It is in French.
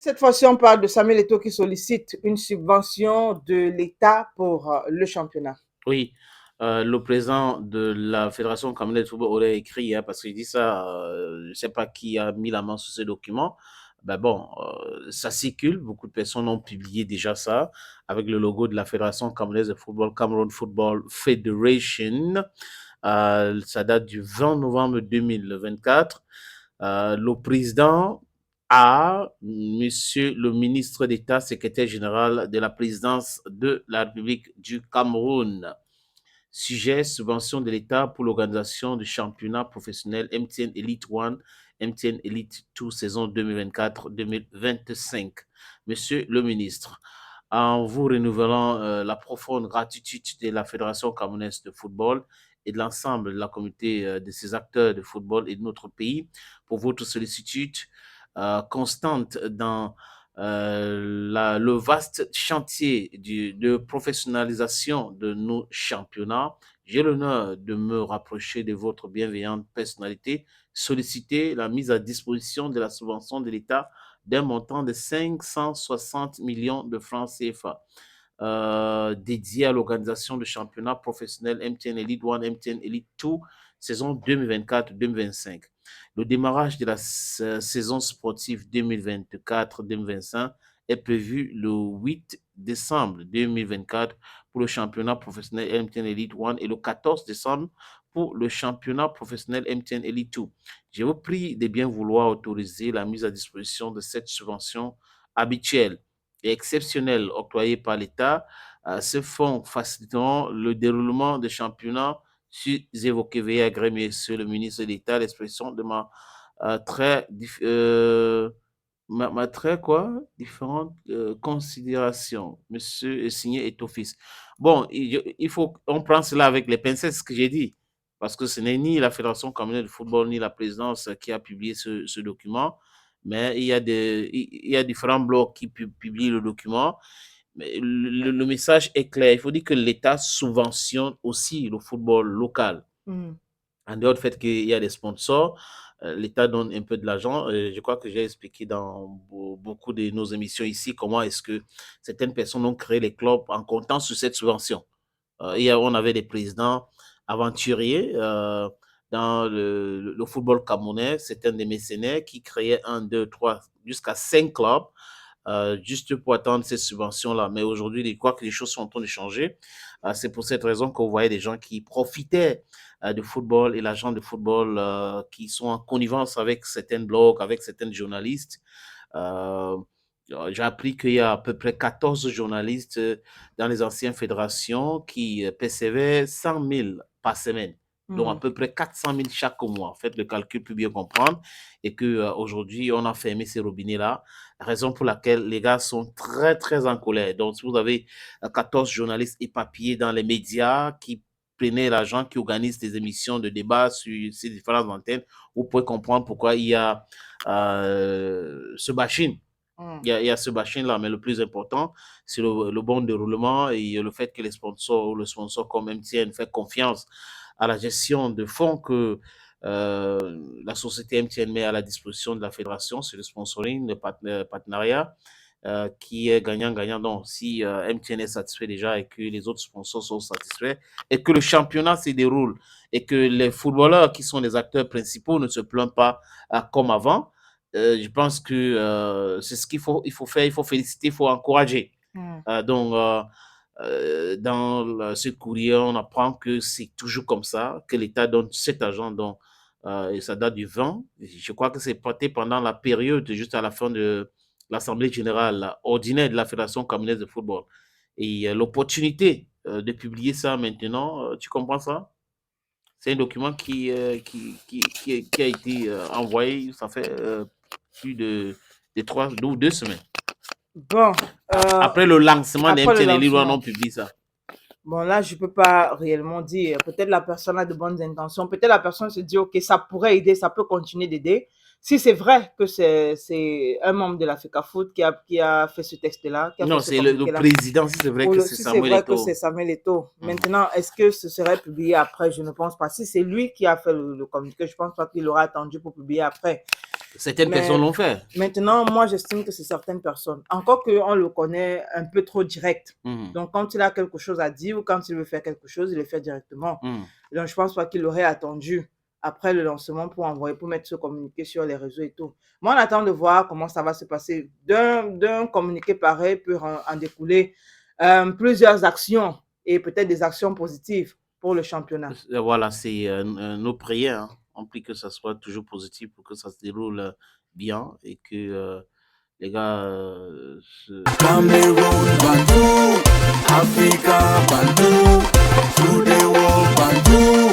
Cette fois-ci, on parle de Samuel Eto'o qui sollicite une subvention de l'État pour le championnat. Oui, le président de la Fédération camerounaise de football aurait écrit, hein, parce qu'il dit ça, je ne sais pas qui a mis la main sur ce document. Ben bon, ça circule, beaucoup de personnes ont publié déjà ça, avec le logo de la Fédération camerounaise de football, Cameroon Football Federation. Ça date du 20 novembre 2024. Le président a, monsieur le ministre d'État, secrétaire général de la présidence de la République du Cameroun. Sujet, subvention de l'État pour l'organisation du championnat professionnel MTN Elite 1, MTN Elite 2, saison 2024-2025. Monsieur le ministre, en vous renouvelant la profonde gratitude de la Fédération camerounaise de football et de l'ensemble de la communauté de ces acteurs de football et de notre pays pour votre sollicitude constante dans le vaste chantier de professionnalisation de nos championnats. J'ai l'honneur de me rapprocher de votre bienveillante personnalité, solliciter la mise à disposition de la subvention de l'État d'un montant de 560 millions de francs CFA. Dédié à l'organisation du championnat professionnel MTN Elite 1, MTN Elite 2, saison 2024-2025. Le démarrage de la saison sportive 2024-2025 est prévu le 8 décembre 2024 pour le championnat professionnel MTN Elite 1 et le 14 décembre pour le championnat professionnel MTN Elite 2. Je vous prie de bien vouloir autoriser la mise à disposition de cette subvention habituelle et exceptionnelle octroyée par l'État. Ce fonds faciliteront le déroulement des championnats évoqués. Veuillez agréer, monsieur le ministre d'État, l'expression de très, ma très quoi, différentes considérations. Monsieur est signé et office. Bon, il faut, on prend cela avec les pincettes, ce que j'ai dit, parce que ce n'est ni la Fédération camerounaise de football ni la présidence qui a publié ce document, mais il y a différents blocs qui publient le document. Mais le message est clair. Il faut dire que l'État subventionne aussi le football local. Mm. En dehors du fait qu'il y a des sponsors, l'État donne un peu de l'argent. Je crois que j'ai expliqué dans beaucoup de nos émissions ici comment est-ce que certaines personnes ont créé les clubs en comptant sur cette subvention. On avait des présidents aventuriers dans le football camerounais. C'était un des mécénaires qui créait un, deux, trois, jusqu'à 5 clubs juste pour attendre ces subventions-là. Mais aujourd'hui, je crois que les choses sont en train de changer. C'est pour cette raison que vous voyez des gens qui profitaient de football et l'agent de football qui sont en connivence avec certains blogs, avec certains journalistes. Euh, j'ai appris qu'il y a à peu près 14 journalistes dans les anciennes fédérations qui percevaient 100 000 par semaine. Donc, à peu près 400 000 chaque mois. Faites le calcul pour bien comprendre. Et qu'aujourd'hui, on a fermé ces robinets-là. Raison pour laquelle les gars sont très, très en colère. Donc, si vous avez 14 journalistes éparpillés dans les médias qui prenaient l'argent, qui organisent des émissions de débat sur ces différentes antennes, vous pouvez comprendre pourquoi il y a ce bashing. Il y a ce bashing-là, mais le plus important, c'est le bon déroulement et le fait que les sponsors ou le sponsor comme MTN fait confiance à la gestion de fonds que la société MTN met à la disposition de la fédération. C'est le sponsoring, le partenariat qui est gagnant-gagnant. Donc, si MTN est satisfait déjà et que les autres sponsors sont satisfaits et que le championnat se déroule et que les footballeurs qui sont les acteurs principaux ne se plaignent pas comme avant, je pense que c'est ce il faut faire, il faut féliciter, il faut encourager. Dans ce courrier, on apprend que c'est toujours comme ça, que l'État donne cet argent, donc, et ça date du 20. Je crois que c'est porté pendant la période, juste à la fin de l'Assemblée générale ordinaire de la Fédération camerounaise de football. Et l'opportunité de publier ça maintenant, tu comprends ça? C'est un document qui a été envoyé, ça fait plus de 2 semaines. Bon, Après le lancement après le d'MTN Elite, lancement. on publie ça. Bon, là, je ne peux pas réellement dire. Peut-être la personne a de bonnes intentions. Peut-être la personne se dit, OK, ça pourrait aider, ça peut continuer d'aider. Si c'est vrai que c'est un membre de la FECAFOOT qui a fait ce texte-là, qui a fait Non, ce c'est le communiqué-là, président, si c'est vrai que c'est si c'est Samuel vrai que Eto'o. c'est Samuel Eto'o. Maintenant, est-ce que ce serait publié après? Je ne pense pas. Si c'est lui qui a fait le communiqué, je ne pense pas qu'il aura attendu pour publier après. Certaines personnes Mais l'ont fait. maintenant, moi, j'estime que c'est certaines personnes. Encore qu'on le connaît un peu trop direct. Donc, quand il a quelque chose à dire ou quand il veut faire quelque chose, il le fait directement. Donc, je pense pas qu'il aurait attendu après le lancement pour envoyer, pour mettre ce communiqué sur les réseaux et tout. Moi, on attend de voir comment ça va se passer. D'un communiqué pareil peut en découler plusieurs actions et peut-être des actions positives pour le championnat. Voilà, c'est nos prières. Hein. On prie que ça soit toujours positif pour que ça se déroule bien et que les gars Cameroon, Bantu, Africa, Bantu, to the world, Bantu.